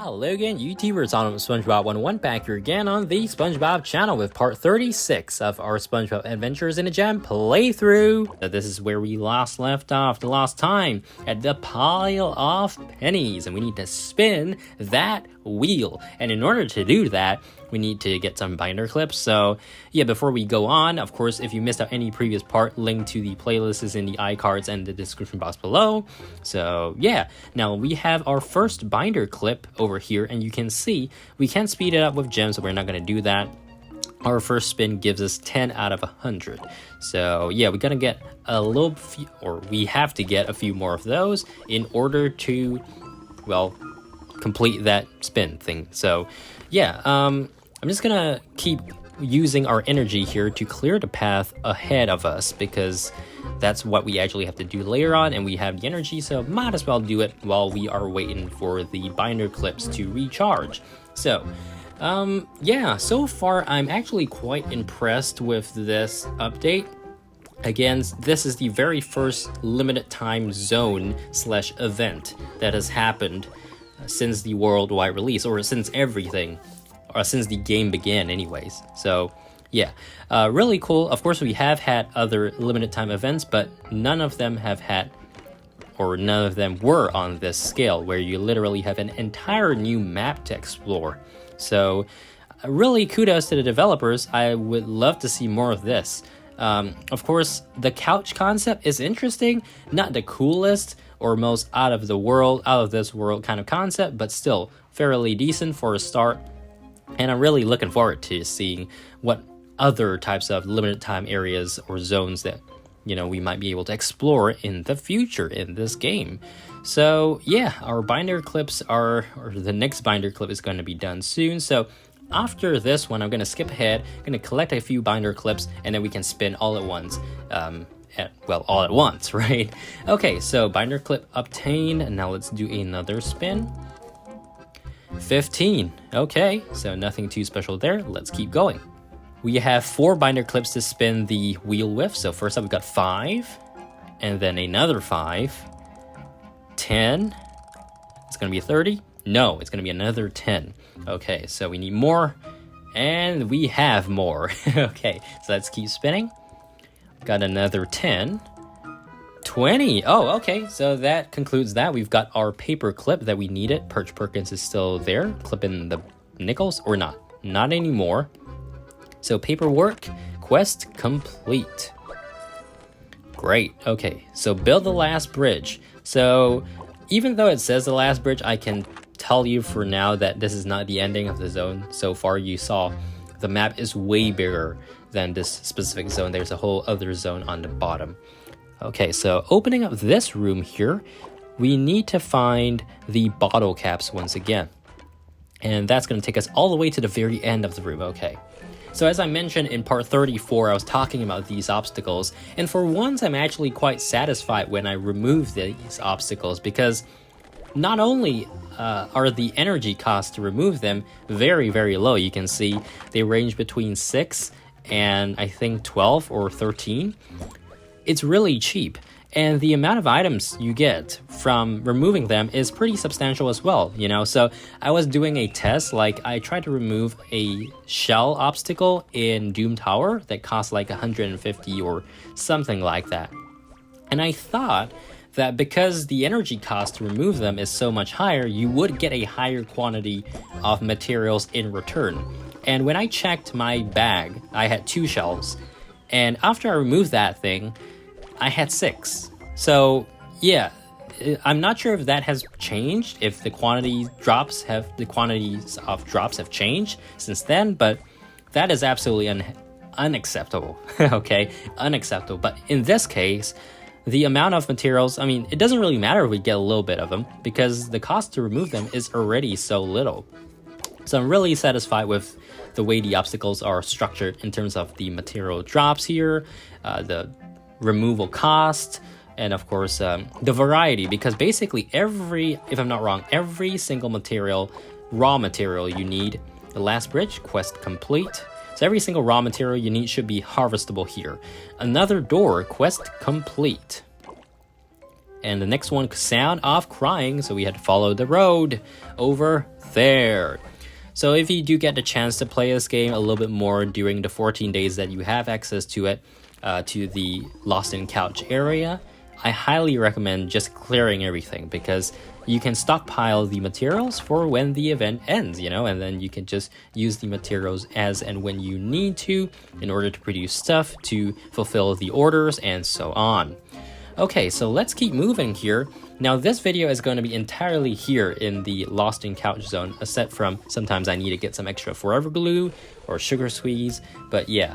Hello again, YouTubers, on SpongeBob 101 back here again on the SpongeBob channel with part 36 of our SpongeBob Adventures in a Gem playthrough. This is where we left off the last time at the pile of pennies, and we need to spin that wheel. And in order to do that, we need to get some binder clips. So yeah, before we go on, of course, if you missed out any previous part, link to the playlist is in the iCards and the description box below. So yeah, now we have our first binder clip over here, and you can see we can speed it up with gems, so we're not going to do that. Our first spin gives us 10 out of 100. So yeah, we're gonna get a little few, or we have to get a few more of those in order to, well, complete that spin thing. So yeah, I'm just gonna keep using our energy here to clear the path ahead of us, because that's what we actually have to do later on, and we have the energy, so might as well do it while we are waiting for the binder clips to recharge. So yeah, so far I'm actually quite impressed with this update. Again, this is the very first limited time zone slash event that has happened since the worldwide release, or since everything, or since the game began anyways. So yeah, really cool. Of course, we have had other limited time events, but none of them have had, or none of them were on this scale, where you literally have an entire new map to explore. So really kudos to the developers. I would love to see more of this. Of course, the couch concept is interesting, not the coolest or most out of this world kind of concept, but still fairly decent for a start. And I'm really looking forward to seeing what other types of limited time areas or zones that, you know, we might be able to explore in the future in this game. So yeah, our binder clips or the next binder clip is going to be done soon. So after this one, I'm going to skip ahead, going to collect a few binder clips, and then we can spin all at once. All at once, right? Okay, so binder clip obtained. Now let's do another spin. 15. Okay, so nothing too special there. Let's keep going. We have 4 binder clips to spin the wheel with. So first up, we've got 5, and then another 5, 10. It's going to be 30. No, it's going to be another 10. Okay, so we need more, and we have more. Okay, so let's keep spinning. Got another 10. 20. Oh, okay, so that concludes that. We've got our paper clip that we needed. Perch Perkins is still there, clipping the nickels, or not. Not anymore. So paperwork, quest complete. Great, okay, so build the last bridge. So even though it says the last bridge, I can tell you for now that this is not the ending of the zone. So far you saw the map is way bigger than this specific zone. There's a whole other zone on the bottom. Okay, so opening up this room here, we need to find the bottle caps once again. And that's going to take us all the way to the very end of the room. Okay. So as I mentioned in part 34, I was talking about these obstacles, and for once I'm actually quite satisfied when I remove these obstacles, because not only are the energy costs to remove them very, very low. You can see they range between 6 and I think 12 or 13. It's really cheap, and the amount of items you get from removing them is pretty substantial as well, you know. So I was doing a test, like I tried to remove a shell obstacle in Doom Tower that cost like 150 or something like that, and I thought that because the energy cost to remove them is so much higher, you would get a higher quantity of materials in return. And when I checked my bag, I had 2 shells, and after I removed that thing, I had 6. So yeah, I'm not sure if that has changed, if the quantities of drops have changed since then, but that is absolutely unacceptable. Okay, unacceptable. But in this case, the amount of materials, I mean, it doesn't really matter if we get a little bit of them, because the cost to remove them is already so little. So I'm really satisfied with the way the obstacles are structured in terms of the material drops here, the removal cost, and of course the variety, because basically if I'm not wrong, every single raw material you need. The last bridge, quest complete. So every single raw material you need should be harvestable here. Another door, quest complete. And the next one, sound off crying, so we had to follow the road over there. So if you do get the chance to play this game a little bit more during the 14 days that you have access to it, to the Lost in Couch area, I highly recommend just clearing everything, because you can stockpile the materials for when the event ends, you know, and then you can just use the materials as and when you need to in order to produce stuff to fulfill the orders and so on. Okay, so let's keep moving here. Now this video is going to be entirely here in the Lost in Couch zone, except from sometimes I need to get some extra forever glue or sugar squeeze, but yeah.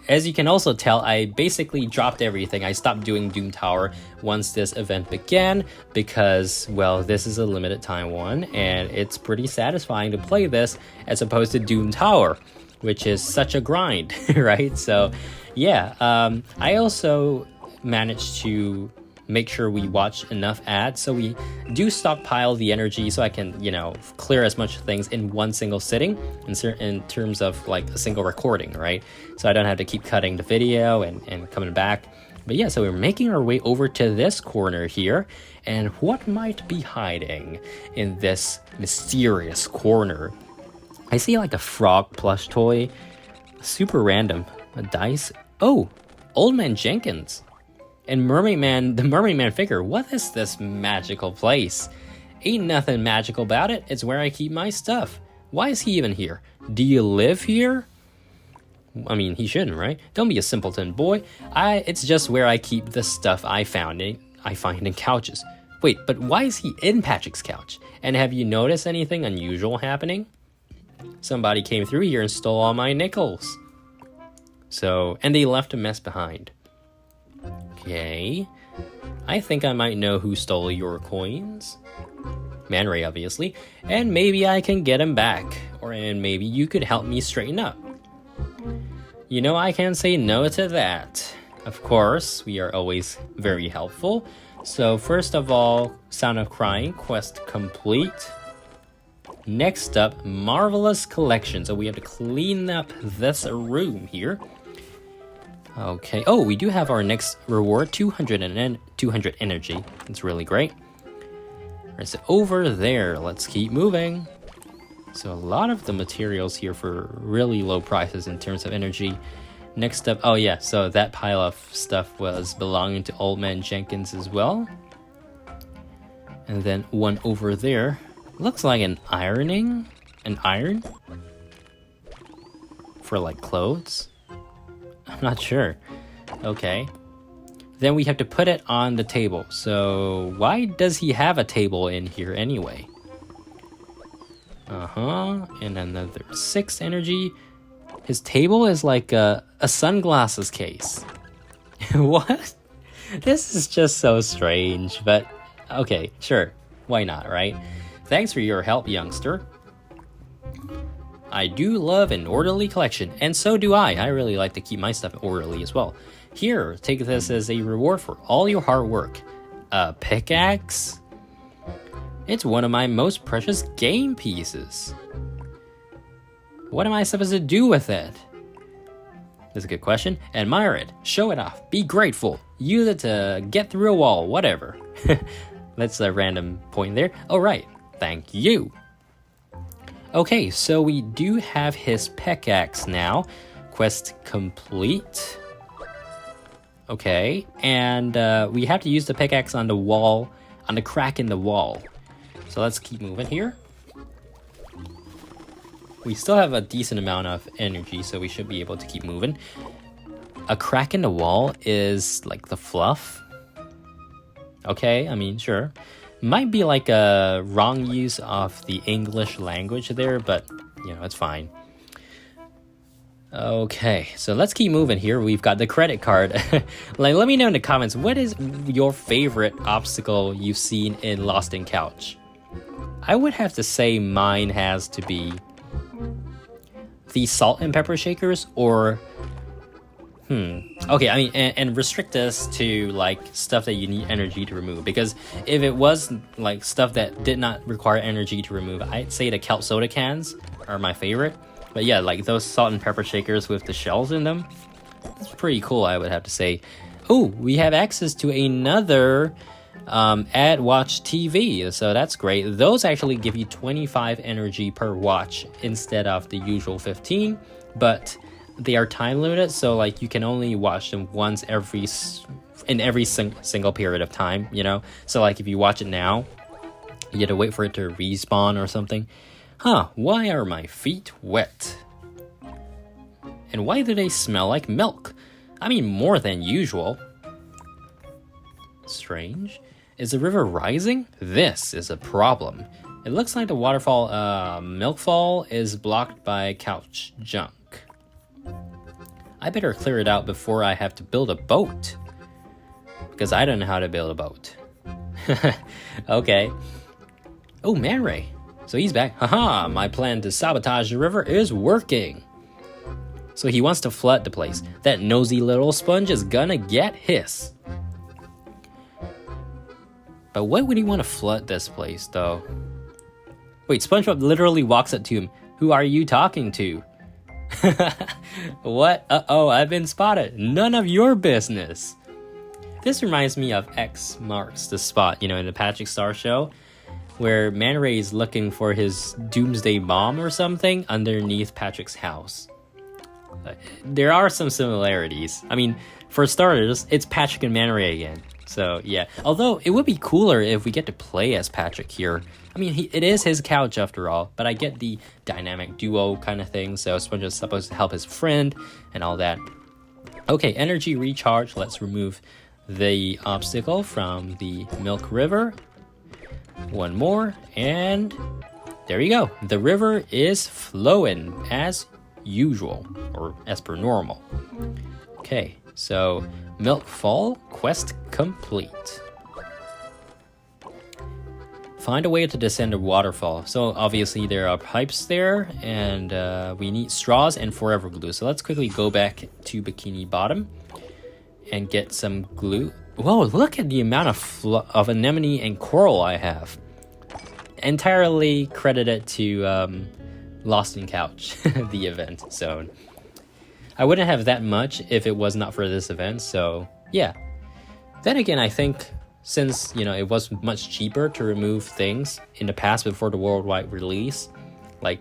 As you can also tell, I basically dropped everything. I stopped doing Doom Tower once this event began because, well, this is a limited time one, and it's pretty satisfying to play this as opposed to Doom Tower, which is such a grind, right? So, yeah, I also managed to make sure we watch enough ads, so we do stockpile the energy so I can, you know, clear as much things in one single sitting in terms of like a single recording, right? So I don't have to keep cutting the video and coming back. But yeah, so we're making our way over to this corner here, and what might be hiding in this mysterious corner? I see like a frog plush toy, super random, a dice. Oh, Old Man Jenkins. And Mermaid Man, the Mermaid Man figure. What is this magical place? Ain't nothing magical about it. It's where I keep my stuff. Why is he even here? Do you live here? I mean, he shouldn't, right? Don't be a simpleton, boy. It's just where I keep the stuff I find in couches. Wait, but why is he in Patrick's couch? And have you noticed anything unusual happening? Somebody came through here and stole all my nickels. And they left a mess behind. Okay, I think I might know who stole your coins. Man Ray, obviously. And maybe I can get him back. And maybe you could help me straighten up. You know, I can't say no to that. Of course, we are always very helpful. So first of all, Sound of Crying, quest complete. Next up, Marvelous Collection. So we have to clean up this room here. Okay, oh, we do have our next reward, 200 energy. It's really great. Alright, so over there, let's keep moving. So a lot of the materials here for really low prices in terms of energy. Next up, oh yeah, so that pile of stuff was belonging to Old Man Jenkins as well. And then one over there, looks like an iron? For like clothes? I'm not sure. Okay. Then we have to put it on the table. So why does he have a table in here anyway? And another 6 energy. His table is like a sunglasses case. What? This is just so strange, but okay, sure. Why not, right? Thanks for your help, youngster. I do love an orderly collection, and so do I. I really like to keep my stuff orderly as well. Here, take this as a reward for all your hard work. A pickaxe? It's one of my most precious game pieces. What am I supposed to do with it? That's a good question. Admire it. Show it off. Be grateful. Use it to get through a wall. Whatever. That's a random point there. Oh, right. Thank you. Okay, so we do have his pickaxe now. Quest complete. Okay, and we have to use the pickaxe on the wall, on the crack in the wall. So let's keep moving here. We still have a decent amount of energy, so we should be able to keep moving. A crack in the wall is like the fluff. Okay, I mean, sure. Might be like a wrong use of the English language there, but, you know, it's fine. Okay, so let's keep moving here. We've got the credit card. Like, let me know in the comments, what is your favorite obstacle you've seen in Lost in Couch? I would have to say mine has to be the salt and pepper shakers, or okay, I mean, and restrict this to like stuff that you need energy to remove, because if it was like stuff that did not require energy to remove, I'd say the kelp soda cans are my favorite. But yeah, like those salt and pepper shakers with the shells in them, it's pretty cool, I would have to say. Oh, we have access to another ad watch TV, so that's great. Those actually give you 25 energy per watch instead of the usual 15, but they are time limited, so like you can only watch them once in every single period of time, you know? So like if you watch it now, you have to wait for it to respawn or something. Why are my feet wet? And why do they smell like milk? I mean, more than usual. Strange. Is the river rising? This is a problem. It looks like the waterfall, milkfall is blocked by couch junk. I better clear it out before I have to build a boat. Because I don't know how to build a boat. Okay. Oh, Man Ray. So he's back. Haha, my plan to sabotage the river is working. So he wants to flood the place. That nosy little sponge is gonna get his. But why would he want to flood this place, though? Wait, SpongeBob literally walks up to him. Who are you talking to? What? Uh-oh, I've been spotted. None of your business. This reminds me of X marks the spot, in the Patrick Star show, where Man Ray is looking for his doomsday bomb or something underneath Patrick's house. There are some similarities. I mean, for starters, it's Patrick and Man Ray again. So, yeah. Although, it would be cooler if we get to play as Patrick here. I mean, it is his couch after all, but I get the dynamic duo kind of thing, so SpongeBob is supposed to help his friend and all that. Okay, energy recharge. Let's remove the obstacle from the Milk River. One more, and there you go. The river is flowing as usual, or as per normal. Okay, so Milk Fall, quest complete. Find a way to descend a waterfall. So obviously there are pipes there, and we need straws and forever glue. So let's quickly go back to Bikini Bottom and get some glue. Whoa, look at the amount of anemone and coral I have. Entirely credited to Lost in Couch, the event zone. I wouldn't have that much if it was not for this event, so yeah. Then again, I think since, it was much cheaper to remove things in the past before the worldwide release, like,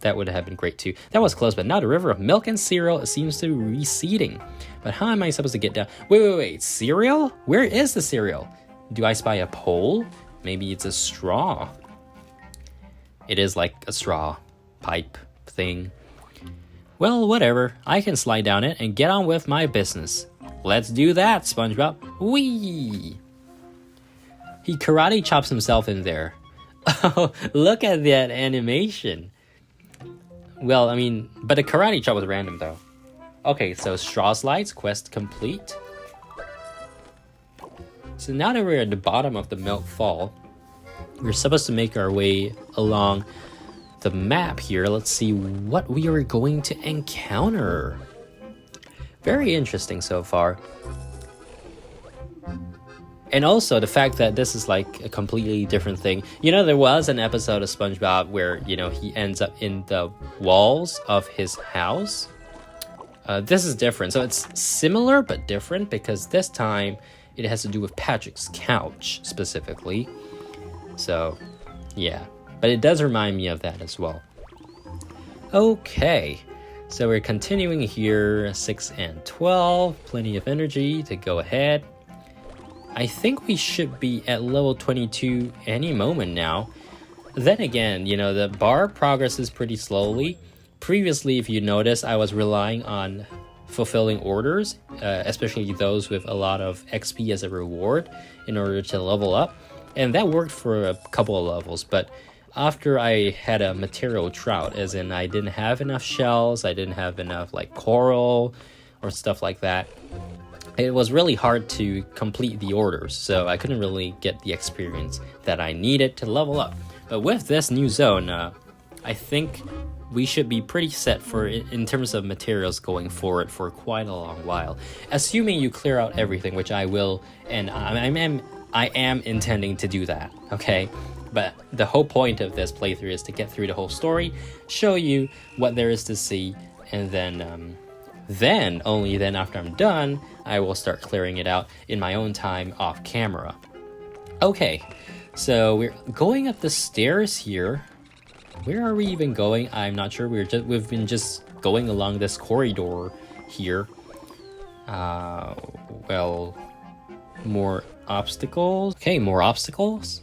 that would have been great too. That was close, but now the river of milk and cereal seems to be receding. But how am I supposed to get down? Wait, cereal? Where is the cereal? Do I spy a pole? Maybe it's a straw. It is like a straw pipe thing. Well, whatever. I can slide down it and get on with my business. Let's do that, SpongeBob. Whee! He karate chops himself in there. Oh, look at that animation. Well, I mean, but the karate chop was random though. Okay, so straw slides, quest complete. So now that we're at the bottom of the Milk Fall, we're supposed to make our way along the map here. Let's see what we are going to encounter. Very interesting so far. And also the fact that this is like a completely different thing. There was an episode of SpongeBob where, he ends up in the walls of his house. This is different. So it's similar but different because this time it has to do with Patrick's couch specifically. So, yeah. But it does remind me of that as well. Okay. So we're continuing here, 6 and 12. Plenty of energy to go ahead. I think we should be at level 22 any moment now. Then again, the bar progresses pretty slowly. Previously, if you notice, I was relying on fulfilling orders, especially those with a lot of XP as a reward in order to level up. And that worked for a couple of levels, but after I had a material drought, as in I didn't have enough shells, I didn't have enough like coral or stuff like that, it was really hard to complete the orders, so I couldn't really get the experience that I needed to level up. But with this new zone, I think we should be pretty set for in terms of materials going forward for quite a long while. Assuming you clear out everything, which I will, and I am intending to do that, okay? But the whole point of this playthrough is to get through the whole story, show you what there is to see, and then Then, only then after I'm done, I will start clearing it out in my own time off camera. Okay, so we're going up the stairs here. Where are we even going? I'm not sure. We've been just going along this corridor here. Well, more obstacles. Okay, more obstacles.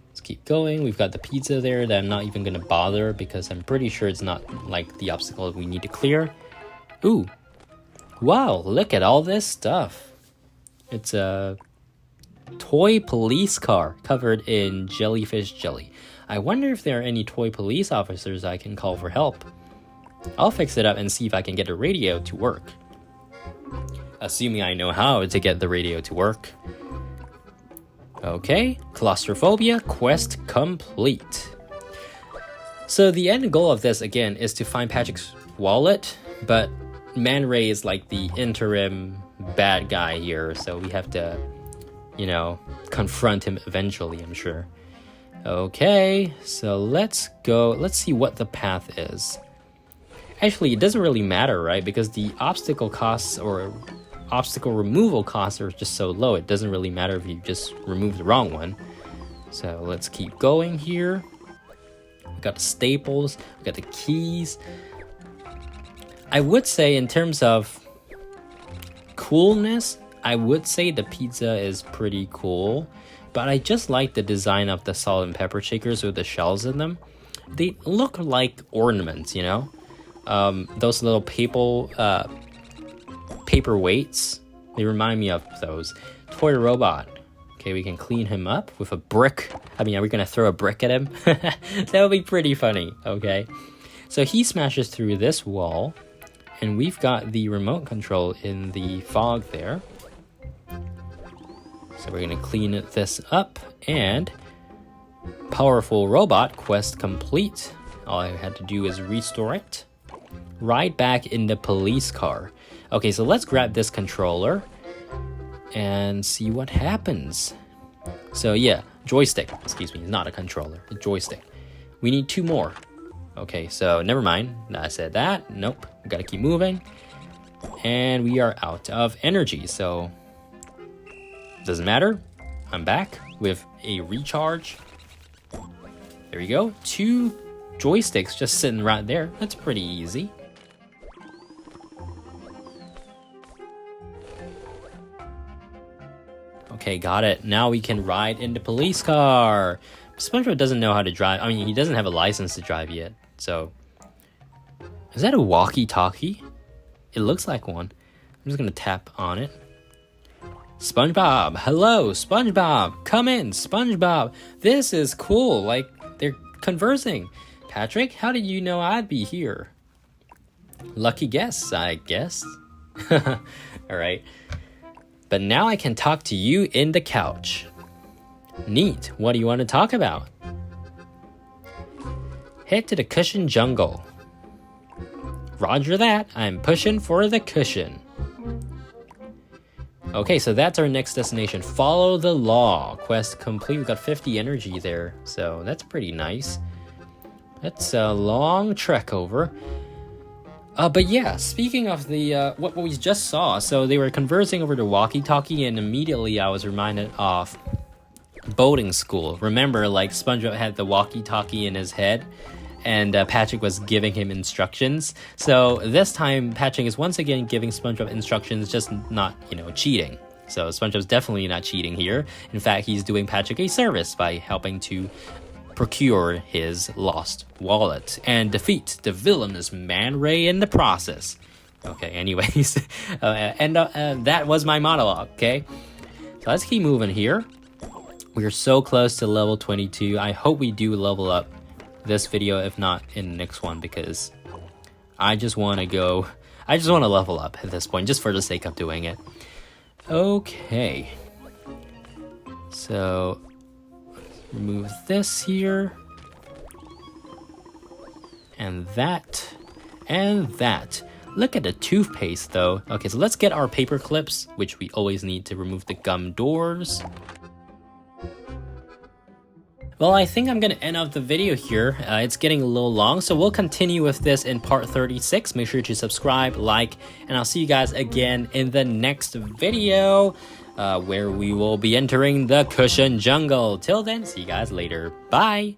Let's keep going. We've got the pizza there that I'm not even gonna bother because I'm pretty sure it's not like the obstacle we need to clear. Ooh, wow, look at all this stuff. It's a toy police car covered in jellyfish jelly. I wonder if there are any toy police officers I can call for help. I'll fix it up and see if I can get a radio to work. Assuming I know how to get the radio to work. Okay, Claustrophobia quest complete. So the end goal of this, again, is to find Patrick's wallet, but Man Ray is like the interim bad guy here, so we have to, you know, confront him eventually, I'm sure. Okay, so let's go. Let's see what the path is. Actually, it doesn't really matter, right? Because the obstacle costs or obstacle removal costs are just so low, it doesn't really matter if you just remove the wrong one. So let's keep going here. We got the staples, we got the keys. I would say in terms of coolness, I would say the pizza is pretty cool, but I just like the design of the salt and pepper shakers with the shells in them. They look like ornaments, you know? Those little paperweights, they remind me of those. Toy robot. Okay, we can clean him up with a brick. I mean, are we gonna throw a brick at him? That would be pretty funny, okay? So he smashes through this wall, and we've got the remote control in the fog there. So we're gonna clean this up, and powerful robot quest complete. All I had to do is restore it. Ride back in the police car. Okay, so let's grab this controller and see what happens. So yeah, joystick, excuse me, not a controller, a joystick. We need 2 more. Okay, so never mind, I said that, nope, we gotta keep moving. And we are out of energy, so doesn't matter. I'm back with a recharge. There we go, 2 joysticks just sitting right there. That's pretty easy. Okay, got it. Now we can ride in the police car. SpongeBob doesn't know how to drive. I mean, he doesn't have a license to drive yet. So, is that a walkie-talkie? It looks like one. I'm just gonna tap on it. SpongeBob, hello, SpongeBob. Come in, SpongeBob. This is cool. Like, they're conversing. Patrick, how did you know I'd be here? Lucky guess, I guess. All right. But now I can talk to you in the couch. Neat. What do you want to talk about? Head to the cushion jungle. Roger that. I'm pushing for the cushion. Okay, so that's our next destination. Follow the law. Quest complete. We've got 50 energy there, so that's pretty nice. That's a long trek over. But yeah, speaking of the what we just saw, so they were conversing over the walkie-talkie, and immediately I was reminded of boating school. Remember, like, SpongeBob had the walkie-talkie in his head, and Patrick was giving him instructions. So this time, Patrick is once again giving SpongeBob instructions, just not, you know, cheating. So SpongeBob's definitely not cheating here. In fact, he's doing Patrick a service by helping to procure his lost wallet and defeat the villainous Man Ray in the process. Okay, anyways, that was my monologue, okay? So let's keep moving here. We are so close to level 22. I hope we do level up this video, if not in the next one, because I just want to level up at this point, just for the sake of doing it. Okay. So remove this here, and that, and that. Look at the toothpaste though. Okay, so let's get our paper clips, which we always need to remove the gum doors. Well, I think I'm gonna end up the video here. It's getting a little long, so we'll continue with this in part 36. Make sure to subscribe, like, and I'll see you guys again in the next video, where we will be entering the cushion jungle. Till then, see you guys later. Bye!